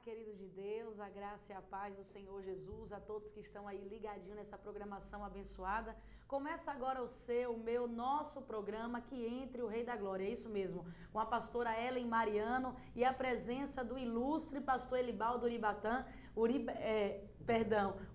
queridos de Deus, a graça e a paz do Senhor Jesus, a todos que estão aí ligadinho nessa programação abençoada. Começa agora o meu, nosso programa que entre o Rei da Glória, é isso mesmo, com a pastora Ellen Mariano e a presença do ilustre pastor Elibaldo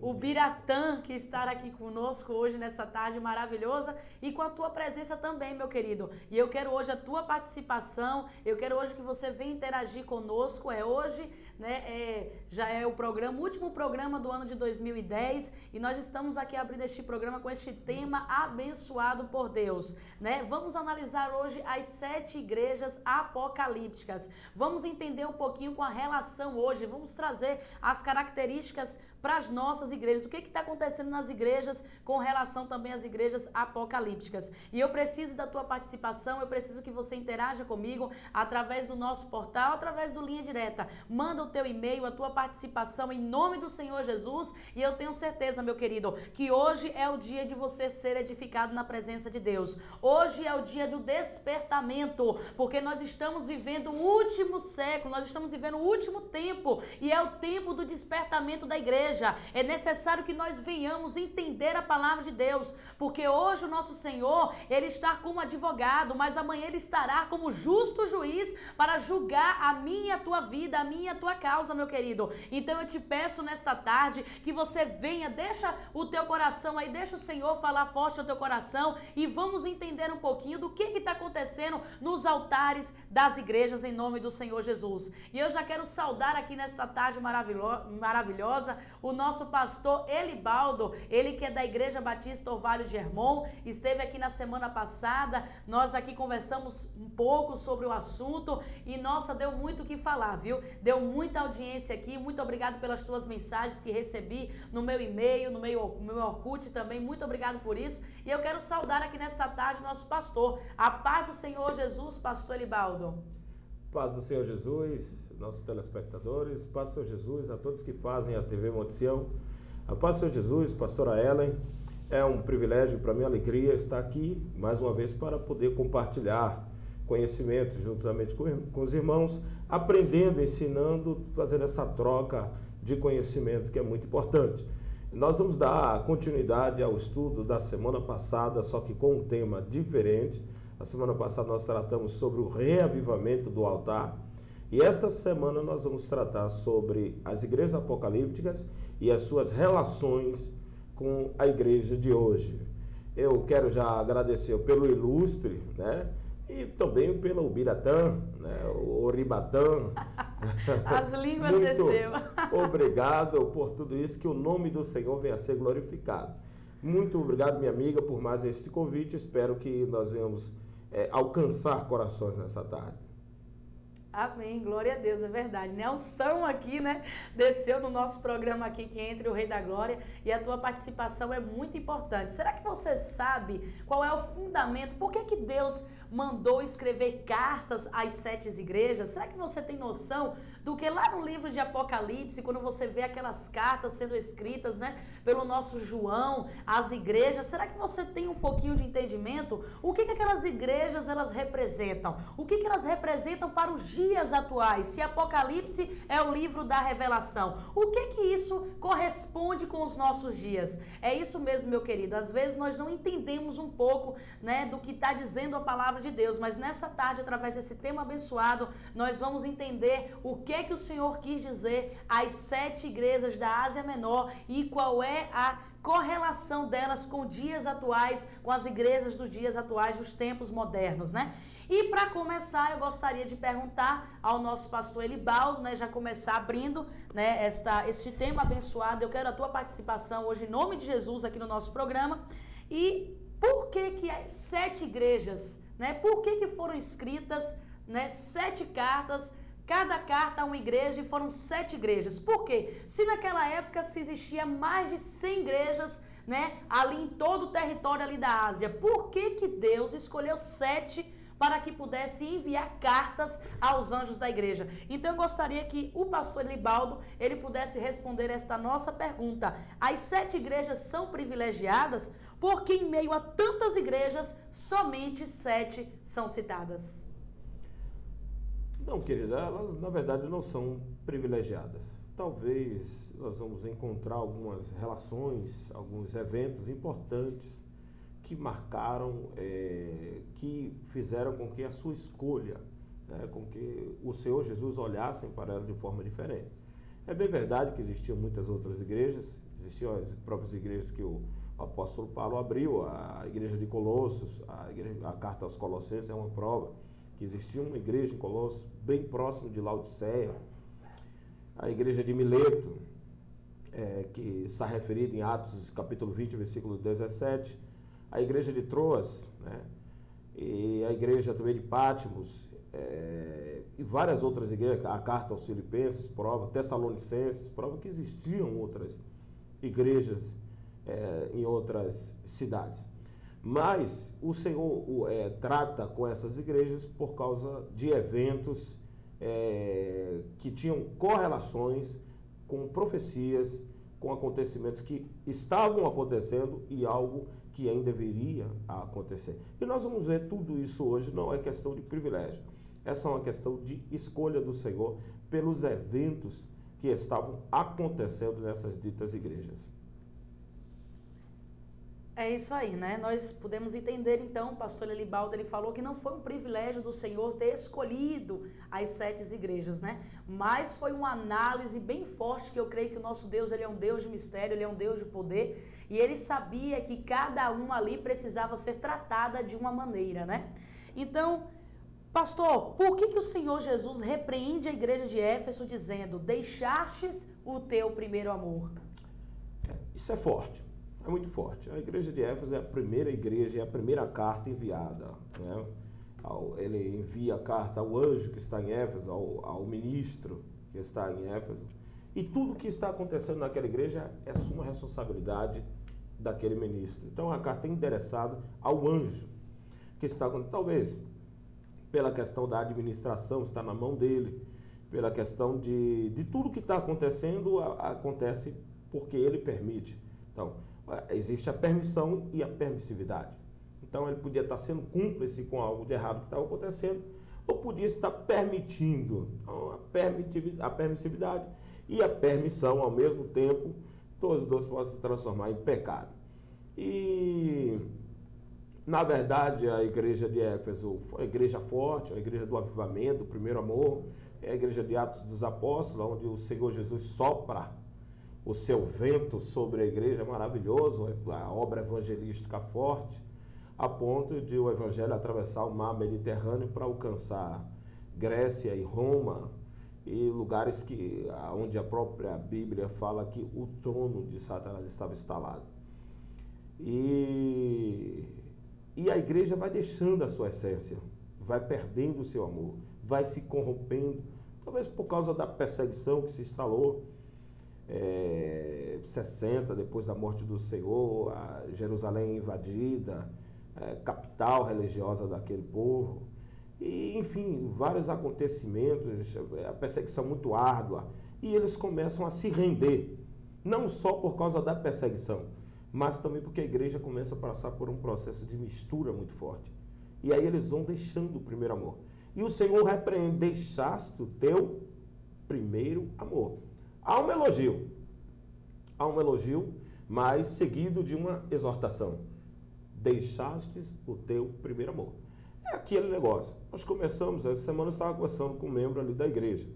Ubiratã, que está aqui conosco hoje nessa tarde maravilhosa e com a tua presença também, meu querido. E eu quero hoje a tua participação, eu quero hoje que você venha interagir conosco, hoje, né, já é o último programa do ano de 2010 e nós estamos aqui abrindo este programa com este tema abençoado por Deus, né? Vamos analisar hoje as 7 igrejas apocalípticas, vamos entender um pouquinho com a relação hoje, vamos trazer as características para as nossas igrejas, o que está acontecendo nas igrejas com relação também às igrejas apocalípticas. E eu preciso da tua participação, eu preciso que você interaja comigo através do nosso portal, através do Linha Direta. Manda o teu e-mail, a tua participação em nome do Senhor Jesus e eu tenho certeza, meu querido, que hoje é o dia de você ser edificado na presença de Deus. Hoje é o dia do despertamento, porque nós estamos vivendo o último século, nós estamos vivendo o último tempo e é o tempo do despertamento da igreja. É necessário que nós venhamos entender a palavra de Deus, porque hoje o nosso Senhor, Ele está como advogado, mas amanhã Ele estará como justo juiz para julgar a minha e a tua vida, a minha e a tua causa, meu querido. Então eu te peço nesta tarde que você venha, deixa o teu coração aí, deixa o Senhor falar forte ao teu coração e vamos entender um pouquinho do que está acontecendo nos altares das igrejas em nome do Senhor Jesus. E eu já quero saudar aqui nesta tarde maravilhosa o nosso pastor Elibaldo, ele que é da Igreja Batista Orvalho de Hermon, esteve aqui na semana passada, nós aqui conversamos um pouco sobre o assunto e nossa, deu muito o que falar, viu? Deu muita audiência aqui, muito obrigado pelas tuas mensagens que recebi no meu e-mail, no meu Orkut também, muito obrigado por isso e eu quero saudar aqui nesta tarde o nosso pastor, a paz do Senhor Jesus, pastor Elibaldo. Paz do Senhor Jesus, nossos telespectadores, paz do Senhor Jesus, a todos que fazem a TV Monte Sião, a paz do Senhor Jesus, pastora Ellen, é um privilégio, para mim, alegria estar aqui mais uma vez para poder compartilhar conhecimento juntamente com os irmãos, aprendendo, ensinando, fazendo essa troca de conhecimento que é muito importante. Nós vamos dar continuidade ao estudo da semana passada, só que com um tema diferente. A semana passada nós tratamos sobre o reavivamento do altar e esta semana nós vamos tratar sobre as igrejas apocalípticas e as suas relações com a igreja de hoje. Eu quero já agradecer pelo ilustre, né? E também pelo Ubiratã, né? O Oribatã. As línguas desceu. Obrigado por tudo isso, que o nome do Senhor venha a ser glorificado. Muito obrigado, minha amiga, por mais este convite. Espero que nós venhamos alcançar corações nessa tarde. Amém, glória a Deus, é verdade. Nelson aqui, né, desceu no nosso programa aqui, que entre o Rei da Glória, e a tua participação é muito importante. Será que você sabe qual é o fundamento? Por que Deus mandou escrever cartas às 7 igrejas? Será que você tem noção do que lá no livro de Apocalipse, quando você vê aquelas cartas sendo escritas, né, pelo nosso João, às igrejas, será que você tem um pouquinho de entendimento? O que aquelas igrejas, elas representam? O que elas representam para os dias atuais? Se Apocalipse é o livro da revelação, o que isso corresponde com os nossos dias? É isso mesmo, meu querido. Às vezes nós não entendemos um pouco, né, do que está dizendo a palavra de Deus, mas nessa tarde, através desse tema abençoado, nós vamos entender o que o Senhor quis dizer às 7 igrejas da Ásia Menor e qual é a correlação delas com dias atuais, com as igrejas dos dias atuais, dos tempos modernos, né? E para começar, eu gostaria de perguntar ao nosso pastor Elibaldo, né, já começar abrindo, né, este tema abençoado. Eu quero a tua participação hoje em nome de Jesus aqui no nosso programa. E por que as 7 igrejas, né, por que foram escritas, né, 7 cartas, cada carta a uma igreja e foram 7 igrejas? Por quê? Se naquela época se existia mais de 100 igrejas, né, ali em todo o território ali da Ásia, por que Deus escolheu 7 para que pudesse enviar cartas aos anjos da igreja? Então eu gostaria que o pastor Elibaldo, ele pudesse responder esta nossa pergunta. As 7 igrejas são privilegiadas porque em meio a tantas igrejas, somente 7 são citadas. Não, querida, elas na verdade não são privilegiadas. Talvez nós vamos encontrar algumas relações, alguns eventos importantes que marcaram, que fizeram com que a sua escolha, né, com que o Senhor Jesus olhassem para ela de forma diferente. É bem verdade que existiam muitas outras igrejas, existiam as próprias igrejas que o apóstolo Paulo abriu, a igreja de Colossos, a carta aos Colossenses é uma prova, que existia uma igreja em Colossos, bem próximo de Laodiceia, a igreja de Mileto, que está referida em Atos capítulo 20, versículo 17, a igreja de Troas, né, e a igreja também de Pátimos, e várias outras igrejas, a carta aos Filipenses, prova, Tessalonicenses, prova que existiam outras igrejas em outras cidades. Mas o Senhor trata com essas igrejas por causa de eventos que tinham correlações com profecias, com acontecimentos que estavam acontecendo e algo que ainda deveria acontecer. E nós vamos ver tudo isso hoje, não é questão de privilégio, essa é uma questão de escolha do Senhor pelos eventos que estavam acontecendo nessas ditas igrejas. É isso aí, né? Nós podemos entender, então, o pastor Elibaldo, ele falou que não foi um privilégio do Senhor ter escolhido as 7 igrejas, né? Mas foi uma análise bem forte, que eu creio que o nosso Deus, ele é um Deus de mistério, ele é um Deus de poder, e ele sabia que cada uma ali precisava ser tratada de uma maneira, né? Então, pastor, por que o Senhor Jesus repreende a igreja de Éfeso dizendo, deixastes o teu primeiro amor? Isso é forte. É muito forte. A igreja de Éfeso é a primeira igreja, é a primeira carta enviada, né? Ele envia a carta ao anjo que está em Éfeso, ao ministro que está em Éfeso. E tudo que está acontecendo naquela igreja é suma responsabilidade daquele ministro. Então a carta é endereçada ao anjo que está acontecendo. Talvez pela questão da administração, está na mão dele, pela questão de tudo que está acontecendo, acontece porque ele permite. Então, existe a permissão e a permissividade. Então ele podia estar sendo cúmplice com algo de errado que estava acontecendo, ou podia estar permitindo. Então, a permissividade e a permissão ao mesmo tempo, todos os dois podem se transformar em pecado. E, na verdade, a igreja de Éfeso foi uma igreja forte, a igreja do avivamento, do primeiro amor, é a igreja de Atos dos Apóstolos, onde o Senhor Jesus sopra o seu vento sobre a igreja, maravilhoso, a obra evangelística forte, a ponto de o evangelho atravessar o mar Mediterrâneo para alcançar Grécia e Roma, e lugares onde a própria Bíblia fala que o trono de Satanás estava instalado. E a igreja vai deixando a sua essência, vai perdendo o seu amor, vai se corrompendo, talvez por causa da perseguição que se instalou. 60, depois da morte do Senhor, a Jerusalém invadida, capital religiosa daquele povo, e enfim, vários acontecimentos, a perseguição muito árdua, e eles começam a se render, não só por causa da perseguição, mas também porque a igreja começa a passar por um processo de mistura muito forte, e aí eles vão deixando o primeiro amor, e o Senhor repreende, deixaste o teu primeiro amor. Há um elogio, mas seguido de uma exortação. Deixastes o teu primeiro amor. É aquele negócio. Nós começamos, essa semana eu estava conversando com um membro ali da igreja.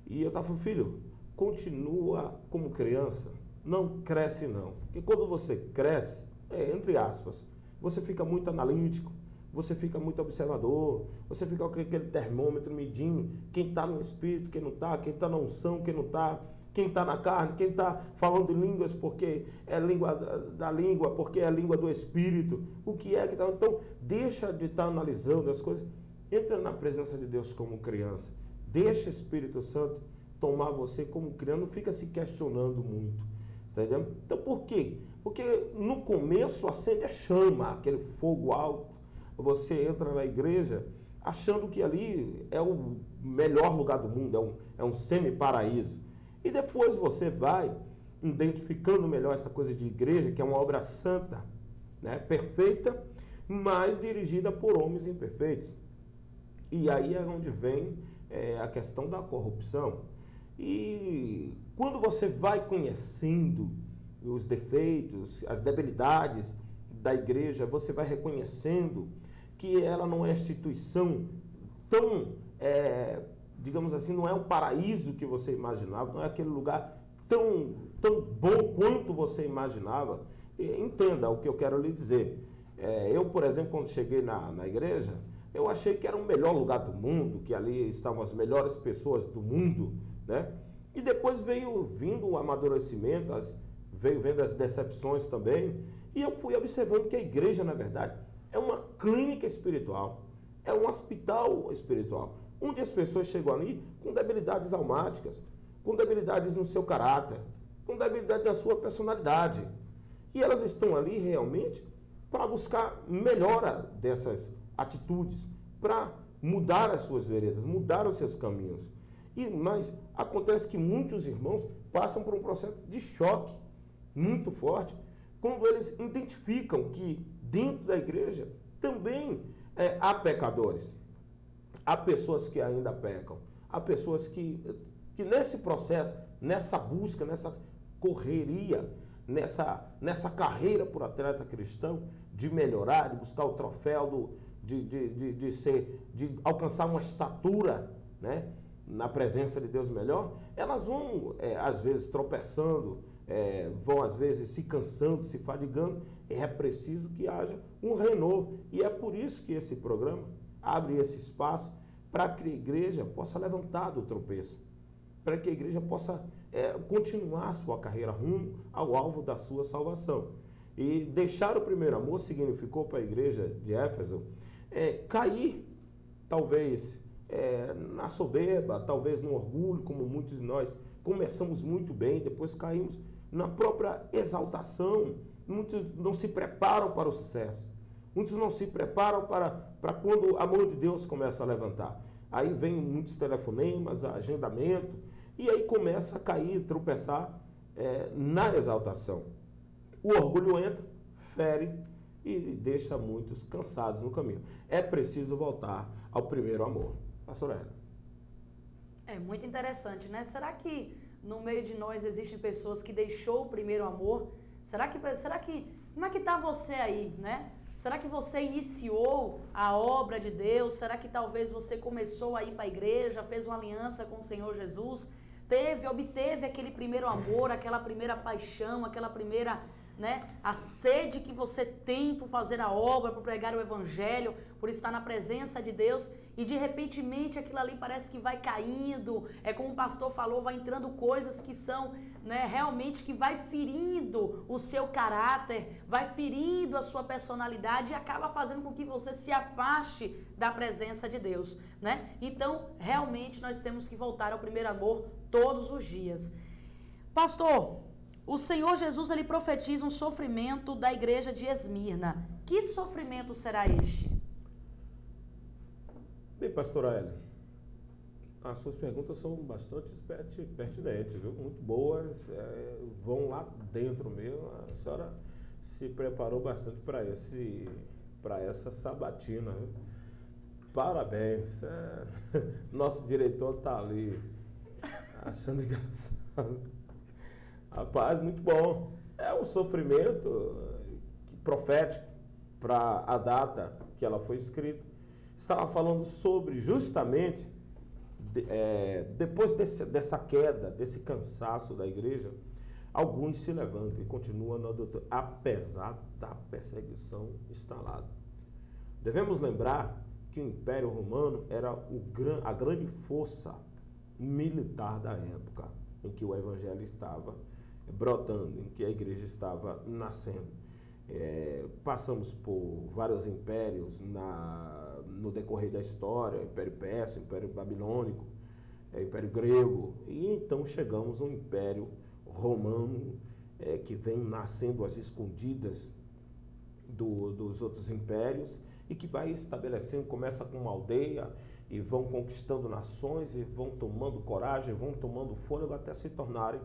E eu estava falando, filho, continua como criança, não cresce não. Porque quando você cresce, entre aspas, você fica muito analítico, você fica muito observador, você fica com aquele termômetro medindo quem está no espírito, quem não está, quem está na unção, quem não está, quem está na carne, quem está falando em línguas porque é língua da língua, porque é a língua do espírito, o que é que está. Então, deixa de estar analisando as coisas, entra na presença de Deus como criança, deixa o Espírito Santo tomar você como criança, não fica se questionando muito, está entendendo? Então, por quê? Porque no começo acende a chama, aquele fogo alto. Você entra na igreja achando que ali é o melhor lugar do mundo, é um semi-paraíso. E depois você vai identificando melhor essa coisa de igreja, que é uma obra santa, né, perfeita, mas dirigida por homens imperfeitos. E aí é onde vem a questão da corrupção. E quando você vai conhecendo os defeitos, as debilidades da igreja, você vai reconhecendo que ela não é instituição tão, digamos assim, não é um paraíso que você imaginava, não é aquele lugar tão bom quanto você imaginava. Entenda o que eu quero lhe dizer. Eu, por exemplo, quando cheguei na igreja, eu achei que era o melhor lugar do mundo, que ali estavam as melhores pessoas do mundo, né? E depois veio vindo o amadurecimento, veio vendo as decepções também, e eu fui observando que a igreja, na verdade, é uma clínica espiritual, é um hospital espiritual, onde as pessoas chegam ali com debilidades almáticas, com debilidades no seu caráter, com debilidade na sua personalidade. E elas estão ali realmente para buscar melhora dessas atitudes, para mudar as suas veredas, mudar os seus caminhos. Mas acontece que muitos irmãos passam por um processo de choque muito forte quando eles identificam que dentro da igreja também há pecadores, há pessoas que ainda pecam, há pessoas que nesse processo, nessa busca, nessa correria, nessa carreira por atleta cristão, de melhorar, de buscar o troféu, de alcançar uma estatura, né, na presença de Deus melhor, elas vão, às vezes, tropeçando, vão, às vezes, se cansando, se fadigando. É preciso que haja um renovo. E é por isso que esse programa abre esse espaço para que a igreja possa levantar do tropeço, para que a igreja possa continuar a sua carreira rumo ao alvo da sua salvação. E deixar o primeiro amor significou para a igreja de Éfeso cair, talvez, na soberba, talvez no orgulho, como muitos de nós começamos muito bem, depois caímos na própria exaltação. Muitos não se preparam para o sucesso, muitos não se preparam para quando a mão de Deus começa a levantar. Aí vem muitos telefonemas, agendamento, e aí começa a cair, tropeçar na exaltação. O orgulho entra, fere e deixa muitos cansados no caminho. É preciso voltar ao primeiro amor. Pastor Ela. É muito interessante, né? Será que no meio de nós existem pessoas que deixou o primeiro amor? Será que como é que está você aí, né? Será que você iniciou a obra de Deus? Será que talvez você começou a ir para a igreja, fez uma aliança com o Senhor Jesus, obteve aquele primeiro amor, aquela primeira paixão, aquela primeira, né, a sede que você tem por fazer a obra, por pregar o evangelho, por estar na presença de Deus, e de repentemente aquilo ali parece que vai caindo, como o pastor falou, vai entrando coisas que são, né, realmente que vai ferindo o seu caráter, vai ferindo a sua personalidade e acaba fazendo com que você se afaste da presença de Deus, né? Então, realmente nós temos que voltar ao primeiro amor todos os dias. Pastor, o Senhor Jesus, ele profetiza um sofrimento da igreja de Esmirna. Que sofrimento será este? Bem, pastora Ellen, as suas perguntas são bastante pertinentes, viu? Muito boas, vão lá dentro mesmo. A senhora se preparou bastante para essa sabatina, viu? Parabéns. Nosso diretor está ali achando engraçado. Rapaz, muito bom. É um sofrimento profético para a data que ela foi escrita. Estava falando sobre justamente depois dessa queda, desse cansaço da igreja, alguns se levantam e continuam na doutrina, apesar da perseguição instalada. Devemos lembrar que o Império Romano era a grande força militar da época em que o Evangelho estava brotando, em que a igreja estava nascendo. Passamos por vários impérios no decorrer da história, Império Persa, Império Babilônico, Império Grego, e então chegamos ao Império Romano, que vem nascendo às escondidas dos outros impérios e que vai estabelecendo, começa com uma aldeia e vão conquistando nações e vão tomando coragem, vão tomando fôlego até se tornarem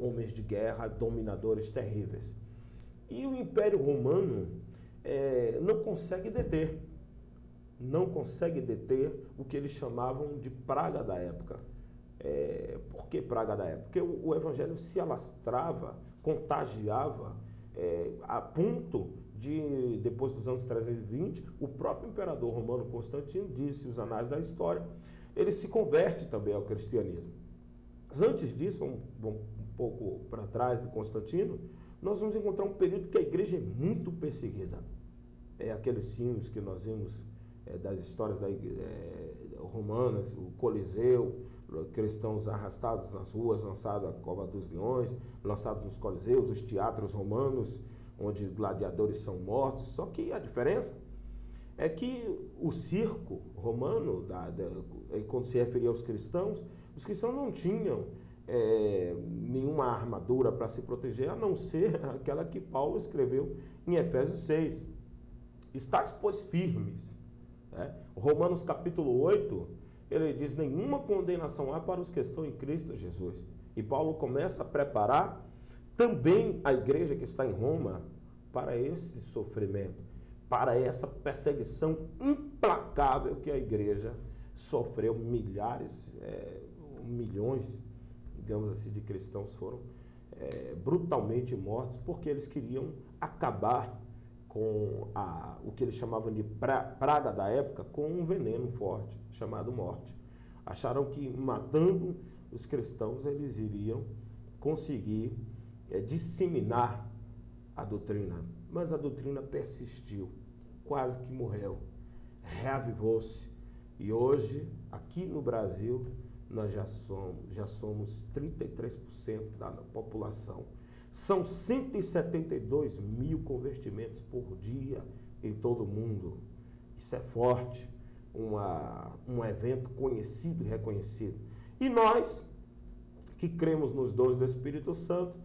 homens de guerra, dominadores terríveis. E o Império Romano não consegue deter não consegue deter o que eles chamavam de praga da época. Por que praga da época? Porque o evangelho se alastrava, contagiava, a ponto de, depois dos anos 320, o próprio imperador romano Constantino, disse os anais da história, ele se converte também ao cristianismo. Mas antes disso, um pouco para trás de Constantino, nós vamos encontrar um período que a igreja é muito perseguida. Aqueles filmes que nós vimos das histórias romanas, o Coliseu, cristãos arrastados nas ruas, lançados à cova dos leões, lançados nos coliseus, os teatros romanos, onde gladiadores são mortos. Só que a diferença é que o circo romano, quando se referia aos cristãos, os cristãos não tinham nenhuma armadura para se proteger, a não ser aquela que Paulo escreveu em Efésios 6. Estais, pois, firmes. Romanos capítulo 8, ele diz: nenhuma condenação há para os que estão em Cristo Jesus. E Paulo começa a preparar também a igreja que está em Roma para esse sofrimento, para essa perseguição implacável que a igreja sofreu. Milhões, digamos assim, de cristãos foram brutalmente mortos porque eles queriam acabar com o que eles chamavam de praga da época, com um veneno forte chamado morte. Acharam que matando os cristãos eles iriam conseguir disseminar a doutrina, mas a doutrina persistiu, quase que morreu, reavivou-se, e hoje aqui no Brasil nós já somos 33% da população. São 172 mil convertimentos por dia em todo o mundo. Isso é forte, um evento conhecido e reconhecido. E nós, que cremos nos dons do Espírito Santo,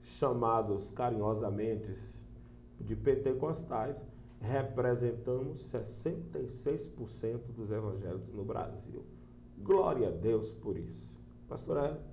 chamados carinhosamente de pentecostais, representamos 66% dos evangélicos no Brasil. Glória a Deus por isso. Pastor Hélio?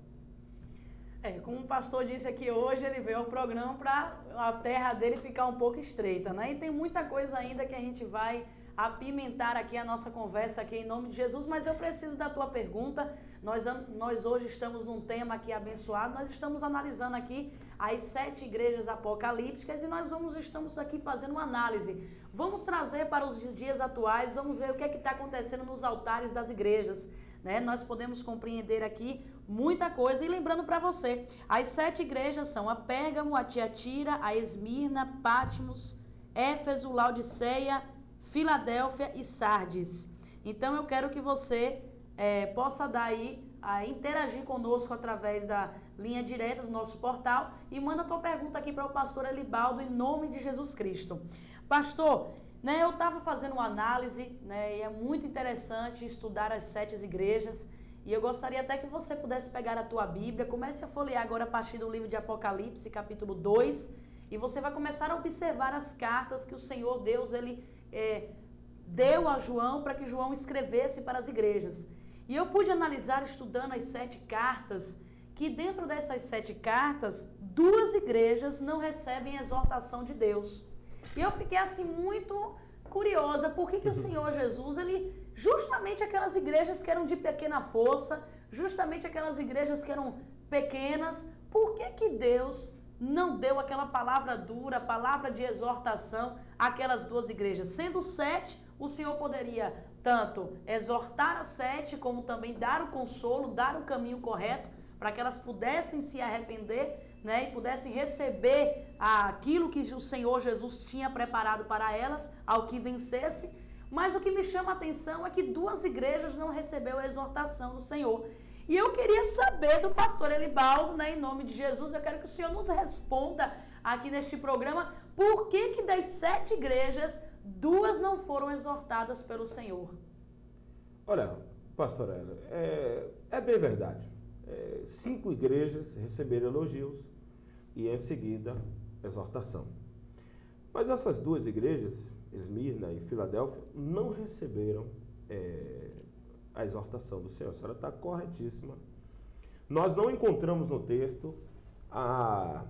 Como o pastor disse aqui hoje, ele veio ao programa para a terra dele ficar um pouco estreita, né? E tem muita coisa ainda que a gente vai apimentar aqui a nossa conversa aqui em nome de Jesus, mas eu preciso da tua pergunta. Nós hoje estamos num tema aqui abençoado, nós estamos analisando aqui as 7 igrejas apocalípticas e nós estamos aqui fazendo uma análise. Vamos trazer para os dias atuais, vamos ver o que é que está acontecendo nos altares das igrejas, né? Nós podemos compreender aqui muita coisa. E lembrando para você, as 7 igrejas são a Pérgamo, a Tiatira, a Esmirna, Patmos, Éfeso, Laodiceia, Filadélfia e Sardes. Então eu quero que você possa interagir conosco através da linha direta do nosso portal e manda a tua pergunta aqui para o pastor Elibaldo em nome de Jesus Cristo. Pastor, né, eu estava fazendo uma análise, né, e é muito interessante estudar as 7 igrejas, e eu gostaria até que você pudesse pegar a tua Bíblia, comece a folhear agora a partir do livro de Apocalipse, capítulo 2, e você vai começar a observar as cartas que o Senhor Deus, ele deu a João para que João escrevesse para as igrejas. E eu pude analisar, estudando as 7 cartas, que dentro dessas 7 cartas, 2 igrejas não recebem exortação de Deus. E eu fiquei assim muito curiosa, por que o Senhor Jesus, justamente aquelas igrejas que eram de pequena força, justamente aquelas igrejas que eram pequenas, por que Deus não deu aquela palavra dura, palavra de exortação àquelas 2 igrejas? Sendo 7, o Senhor poderia tanto exortar as 7, como também dar o consolo, dar o caminho correto, para que elas pudessem se arrepender, né, e pudessem receber aquilo que o Senhor Jesus tinha preparado para elas, ao que vencesse. Mas o que me chama a atenção é que 2 igrejas não recebeu a exortação do Senhor. E eu queria saber do pastor Elibaldo, né, em nome de Jesus, eu quero que o Senhor nos responda aqui neste programa, por que das 7 igrejas, 2 não foram exortadas pelo Senhor? Olha, pastor Hélio, é bem verdade. 5 igrejas receberam elogios e em seguida exortação. Mas essas 2 igrejas, Esmirna e Filadélfia, não receberam a exortação do Senhor. A senhora está corretíssima. Nós não encontramos no texto a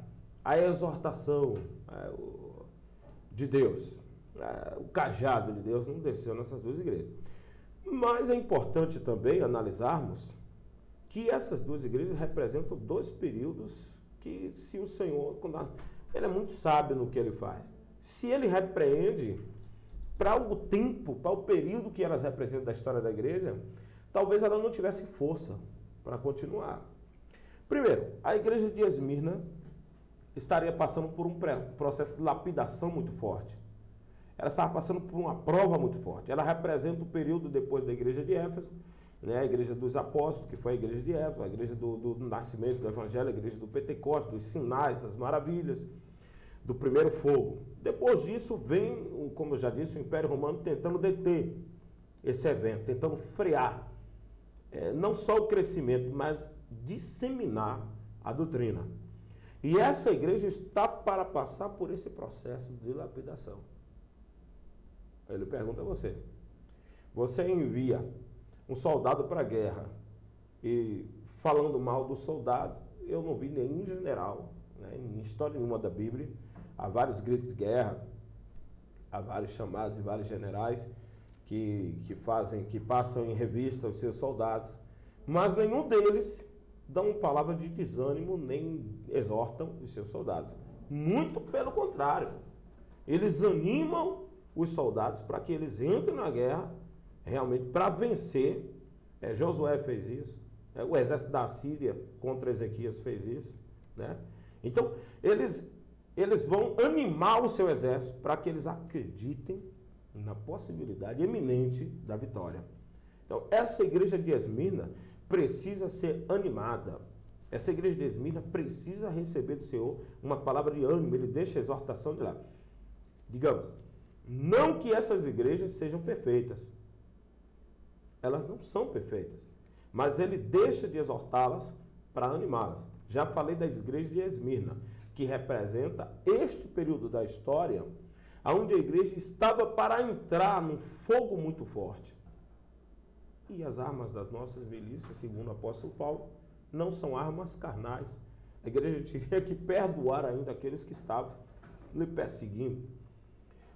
exortação de Deus. o cajado de Deus não desceu nessas duas igrejas. Mas é importante também analisarmos que essas duas igrejas representam dois períodos que, se o Senhor, ele é muito sábio no que ele faz. Se ele repreende para o tempo, para o período que elas representam da história da igreja, talvez ela não tivesse força para continuar. Primeiro, a igreja de Esmirna estaria passando por um processo de lapidação muito forte. Ela estava passando por uma prova muito forte. Ela representa o período depois da igreja de Éfeso, né, a igreja dos apóstolos, que foi a igreja de Éfeso, a igreja do nascimento do evangelho, a igreja do Pentecostes, dos sinais, das maravilhas, do primeiro fogo. Depois disso vem, como eu já disse, o Império Romano tentando deter esse evento, tentando frear, não só o crescimento, mas disseminar a doutrina. E essa igreja está para passar por esse processo de lapidação. Ele pergunta a você: você envia um soldado para a guerra e falando mal do soldado? Eu não vi nenhum general, né, em história nenhuma da Bíblia. Há vários gritos de guerra, há vários chamados de vários generais que passam em revista os seus soldados, mas nenhum deles dão uma palavra de desânimo nem exortam os seus soldados. Muito pelo contrário, eles animam os soldados para que eles entrem na guerra realmente para vencer. Josué fez isso, o exército da Síria contra Ezequias fez isso, né? Então eles vão animar o seu exército para que eles acreditem na possibilidade eminente da vitória. Então essa igreja de Esmirna precisa ser animada. Essa igreja de Esmirna precisa receber do Senhor uma palavra de ânimo. Ele deixa a exortação de lá. Digamos, não que essas igrejas sejam perfeitas. Elas não são perfeitas. Mas ele deixa de exortá-las para animá-las. Já falei da igreja de Esmirna, que representa este período da história, onde a igreja estava para entrar num fogo muito forte. E as armas das nossas milícias, segundo o apóstolo Paulo, não são armas carnais. A igreja tinha que perdoar ainda aqueles que estavam lhe perseguindo.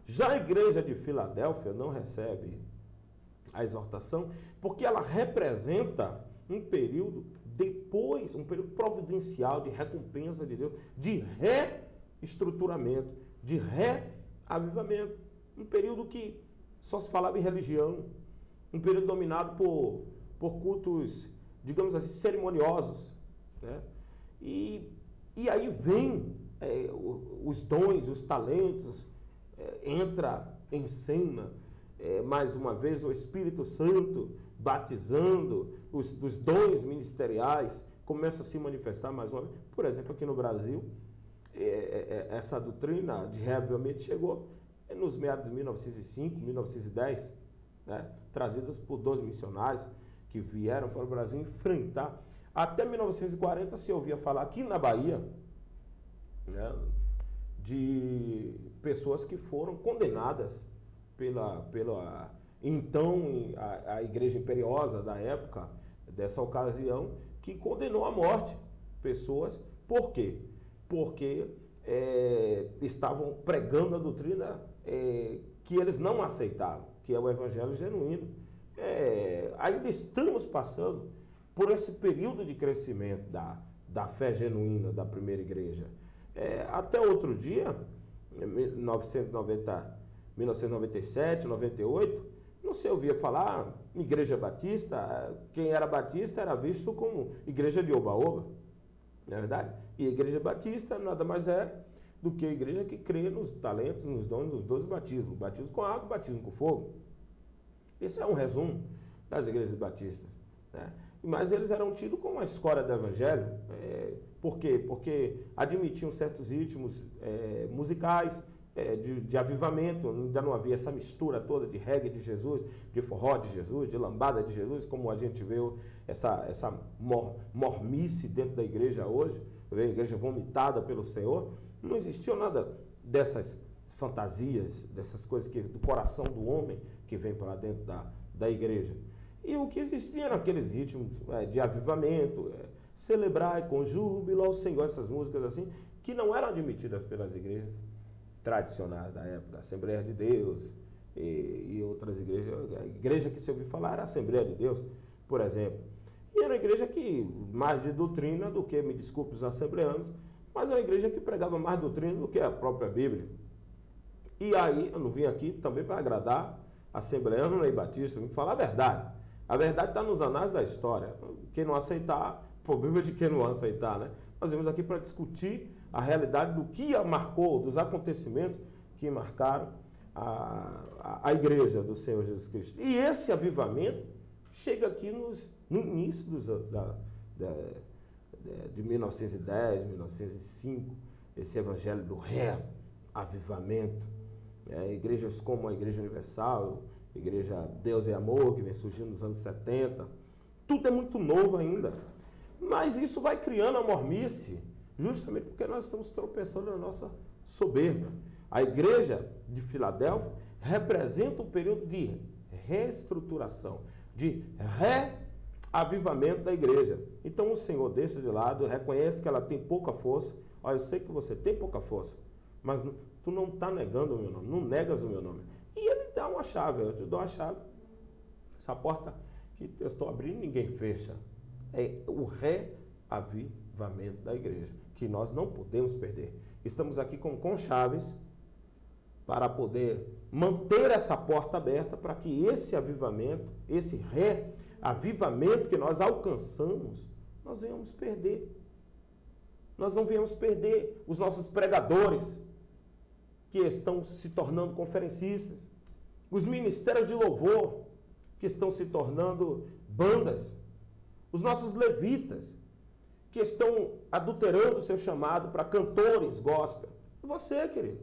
Já a igreja de Filadélfia não recebe a exortação, porque ela representa um período depois, um período providencial de recompensa de Deus, de reestruturamento, de reavivamento. Um período que só se falava em religião, um período dominado por cultos, digamos assim, cerimoniosos, né? E aí vem os dons, os talentos, entra em cena, mais uma vez, o Espírito Santo batizando, os dons ministeriais começam a se manifestar mais uma vez. Por exemplo, aqui no Brasil, essa doutrina de reavivamento chegou nos meados de 1905, 1910, né, trazidas por 2 missionários que vieram para o Brasil enfrentar. Até 1940 se ouvia falar aqui na Bahia, né, de pessoas que foram condenadas pela então a Igreja Imperiosa da época, dessa ocasião, que condenou à morte pessoas. Por quê? Porque estavam pregando a doutrina que eles não aceitavam, que é o evangelho genuíno. Ainda estamos passando por esse período de crescimento da fé genuína da primeira igreja. Até outro dia, 1997, 98, não se ouvia falar em igreja batista. Quem era batista era visto como igreja de oba-oba, não é verdade? E a igreja batista nada mais é do que a igreja que crê nos talentos, nos dons, nos 12 batismos. Batismo com água, batismo com fogo. Esse é um resumo das igrejas batistas, né? Mas eles eram tidos como a escória do evangelho. Por quê? Porque admitiam certos ritmos musicais, de avivamento. Ainda não havia essa mistura toda de reggae de Jesus, de forró de Jesus, de lambada de Jesus, como a gente vê essa mormice dentro da igreja hoje, a igreja vomitada pelo Senhor. Não existia nada dessas fantasias, dessas coisas do coração do homem que vem para dentro da igreja. E o que existia naqueles ritmos de avivamento, celebrar com júbilo ao Senhor, essas músicas assim, que não eram admitidas pelas igrejas. tradicionais da época, Assembleia de Deus e outras igrejas. A igreja que se ouviu falar era a Assembleia de Deus, por exemplo. E era uma igreja que, mais de doutrina do que, me desculpe os assembleanos, mas era uma igreja que pregava mais doutrina do que a própria Bíblia. E aí, eu não vim aqui também para agradar assembleano nem batista, vim falar a verdade. A verdade está nos anais da história. Quem não aceitar, problema de quem não aceitar, né? Nós vimos aqui para discutir a realidade do que marcou, dos acontecimentos que marcaram a igreja do Senhor Jesus Cristo. E esse avivamento chega aqui no início de 1910, 1905, esse evangelho do reavivamento. Igrejas como a Igreja Universal, Igreja Deus e Amor, que vem surgindo nos anos 70, tudo é muito novo ainda. Mas isso vai criando a mormice, justamente porque nós estamos tropeçando na nossa soberba. A igreja de Filadélfia representa um período de reestruturação, de reavivamento da igreja. Então o Senhor deixa de lado, reconhece que ela tem pouca força. Olha, eu sei que você tem pouca força, mas tu não está negando o meu nome, não negas o meu nome. E ele dá uma chave, eu te dou a chave. Essa porta que eu estou abrindo, ninguém fecha. É o reavivamento da igreja, que nós não podemos perder. Estamos aqui com chaves para poder manter essa porta aberta para que esse avivamento, esse reavivamento que nós alcançamos, nós venhamos perder. Nós não venhamos perder os nossos pregadores, que estão se tornando conferencistas, os ministérios de louvor, que estão se tornando bandas, os nossos levitas, que estão adulterando o seu chamado para cantores gospel. Você, querido,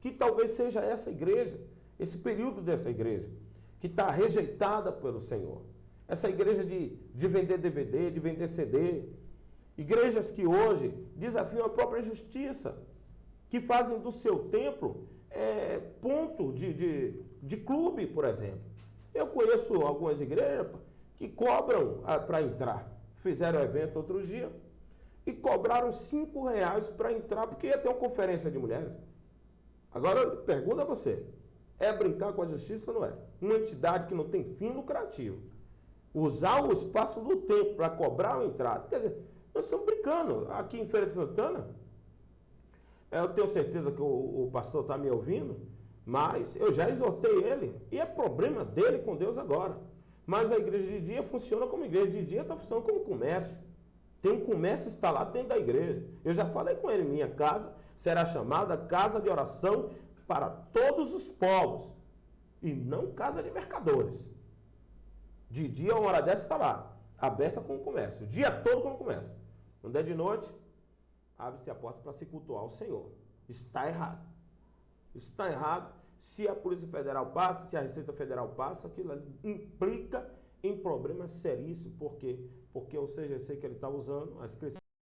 que talvez seja essa igreja, esse período dessa igreja, que está rejeitada pelo Senhor. Essa igreja de vender DVD, de vender CD. Igrejas que hoje desafiam a própria justiça, que fazem do seu templo ponto de clube, por exemplo. Eu conheço algumas igrejas que cobram para entrar. Fizeram um evento outro dia e cobraram R$5 para entrar, porque ia ter uma conferência de mulheres. Agora, pergunta a você, é brincar com a justiça ou não é? Uma entidade que não tem fim lucrativo, usar o espaço do templo para cobrar uma entrada. Quer dizer, nós estamos brincando. Aqui em Feira de Santana, eu tenho certeza que o pastor está me ouvindo, mas eu já exortei ele, e é problema dele com Deus agora. Mas a igreja de dia funciona como igreja de dia, está funcionando como comércio. Tem um comércio instalado dentro da igreja. Eu já falei com ele, minha casa será chamada casa de oração para todos os povos, e não casa de mercadores. De dia, uma hora dessa está lá, aberta como comércio, o dia todo como comércio. Quando é de noite, abre-se a porta para se cultuar o Senhor. Está errado. Está errado. Se a Polícia Federal passa, se a Receita Federal passa, aquilo implica em problemas seríssimos. Por quê? Porque o CGC que ele está usando, a inscrição